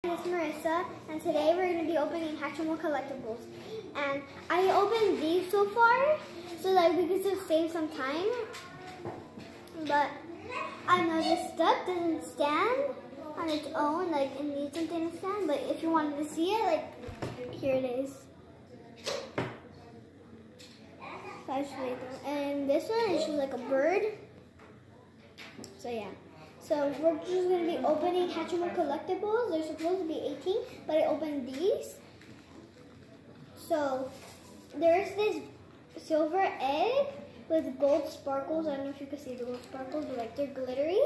It's Marissa, and today we're going to be opening Hatchimals CollEGGtibles. And I opened these so far, so that we could just save some time. But I know this stuff doesn't stand on its own, like it needs something to stand. But if you wanted to see it, like here it is. And this one is just like a bird. So yeah. So we're just going to be opening Hatchimals CollEGGtibles. They're supposed to be 18, but I opened these. So there's this silver egg with gold sparkles. I don't know if you can see the gold sparkles, but like they're glittery.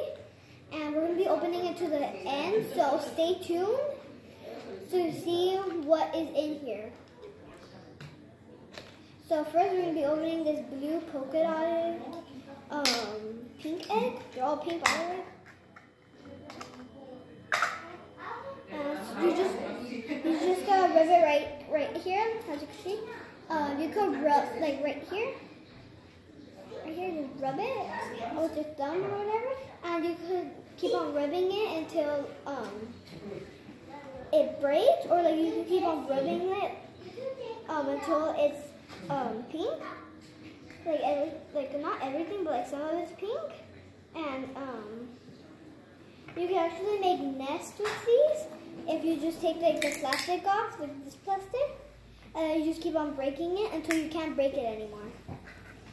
And we're going to be opening it to the end, so stay tuned to see what is in here. So first we're going to be opening this blue polka dotted pink egg. They're all pink by the way. You just gotta rub it right here, as you can see. You could rub like right here, just rub it with your thumb or whatever, and you could keep on rubbing it until it breaks, or like you can keep on rubbing it until it's pink. Like not everything, but like some of it's pink, and you can actually make nests with these. If you just take like the plastic off, like this plastic, and then you just keep on breaking it until you can't break it anymore.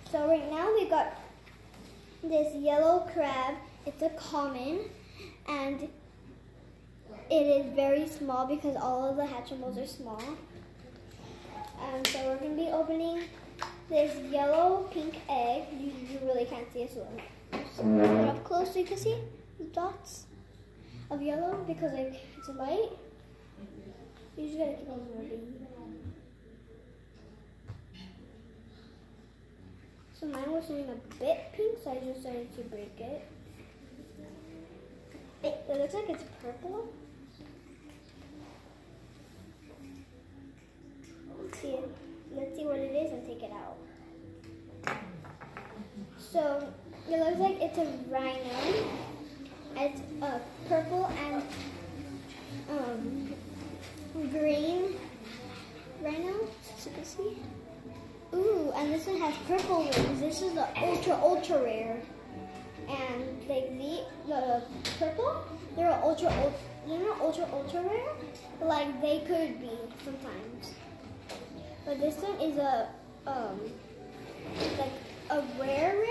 So right now we got this yellow crab. It's a common, and it is very small because all of the Hatchimals are small. And so we're going to be opening this yellow pink egg. You really can't see it, so just put it up close so you can see the dots of yellow because like it's light. You just gotta keep on rubbing. So mine was turning a bit pink, so I just started to break it. It looks like it's purple. Let's see what it is and take it out. So it looks like it's a rhino. It's purple and green rhino, as you can see. Ooh, and this one has purple wings. This is the ultra rare. And like the purple, they're ultra rare. But like they could be sometimes. But this one is a like a rare.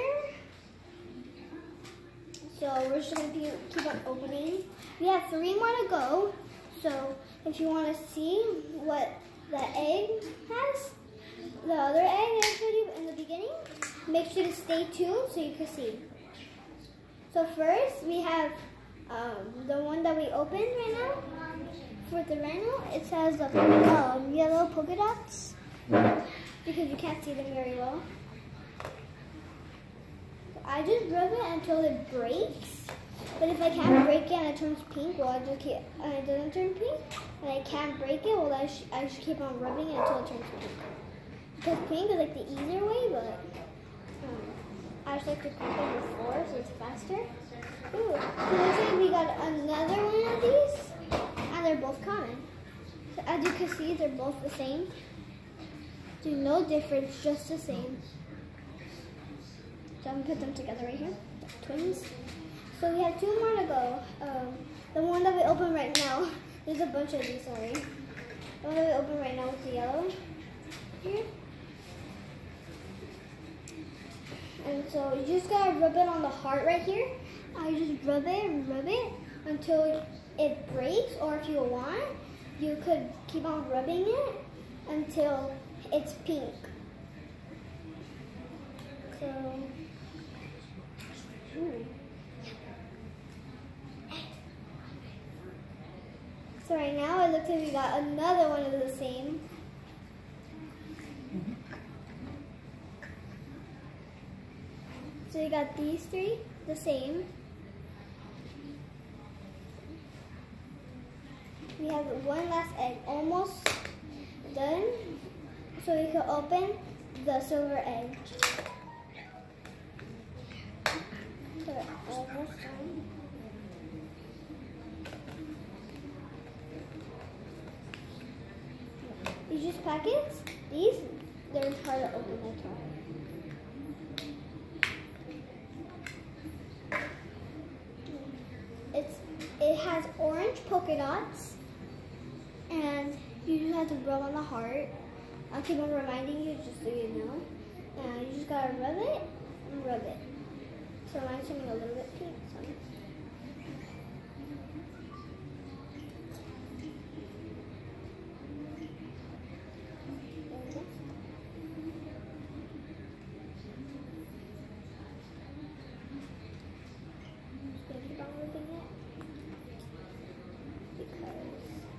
So we're just going to keep on opening. We have 3 more to go. So if you want to see what the egg has, the other egg I showed you in the beginning, make sure to stay tuned so you can see. So first we have the one that we opened right now. For the rhino, it has the yellow polka dots because you can't see them very well. I just rub it until it breaks, but if I can't break it and it turns pink, well, I just keep, and it doesn't turn pink, and I can't break it, well, I should keep on rubbing it until it turns pink. Because pink is like the easier way, but I just like to cook it before, so it's faster. Ooh, so looks like we got another one of these, and they're both common. So as you can see, they're both the same. There's no difference, just the same. So I'm going to put them together right here, twins. So we have 2 more to go. The one that we open right now, there's a bunch of these, sorry. The one that we open right now is the yellow here. And so you just got to rub it on the heart right here. I just rub it until it breaks, or if you want, you could keep on rubbing it until it's pink. So, so right now it looks like we got another one of the same. So we got these 3, the same. We have one last egg, almost done. So we can open the silver egg. So almost done. use packets. These, they're hard to open, that's why. It has orange polka dots, and you just have to rub on the heart. I'll keep on reminding you just so you know. And you just gotta rub it and rub it. So mine's turning a little bit pink. So.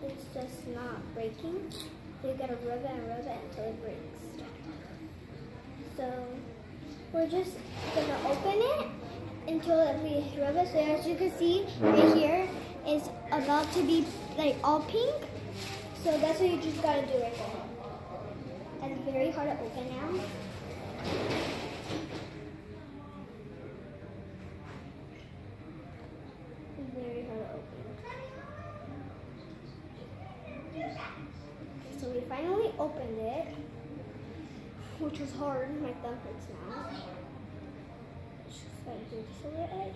It's just not breaking, so you gotta rub it and rub it until it breaks. So we're just gonna open it until we rub it. So as you can see right here, it's about to be like all pink. So that's what you just gotta do right there. And it's very hard to open now. It's very hard to open. So we finally opened it, which was hard. My thumb hurts now. Just gotta do this a little bit.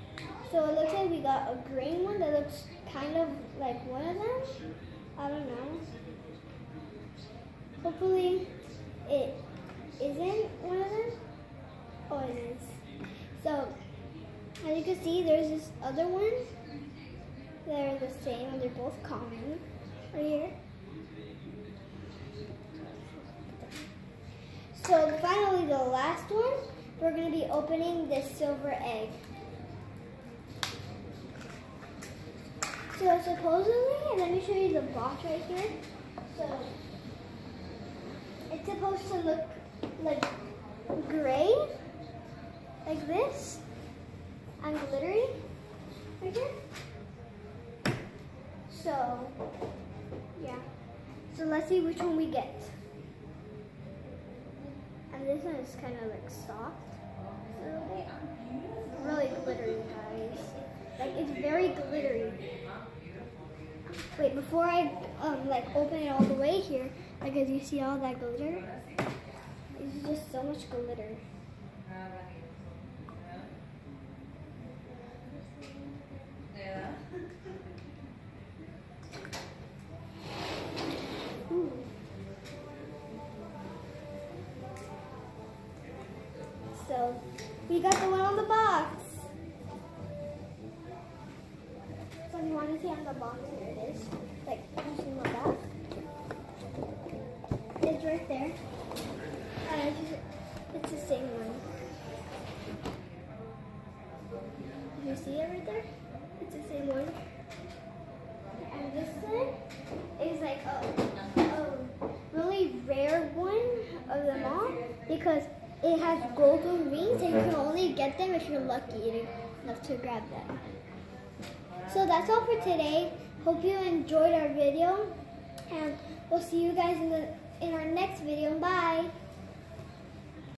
So it looks like we got a green one that looks kind of like one of them. I don't know. Hopefully it isn't one of them. Oh, it is. So as you can see, there's this other one. They're the same and they're both common right here. So finally, the last one, we're going to be opening this silver egg. So supposedly, let me show you the box right here. So it's supposed to look like gray, like this, and glittery right here. So yeah. So let's see which one we get. And this one is kind of like soft. So really glittery, guys. Like it's very glittery. Wait, before I like open it all the way here, like as you see all that glitter, it's just so much glitter. So we got the one on the box. So if you want to see on the box, here it is. Like, you see my back? It's right there. It's the same one. You see it right there? It's the same one. And this one is like a really rare one of them all because it has golden rings and you can only get them if you're lucky enough to grab them. So that's all for today. Hope you enjoyed our video and we'll see you guys in our next video. Bye!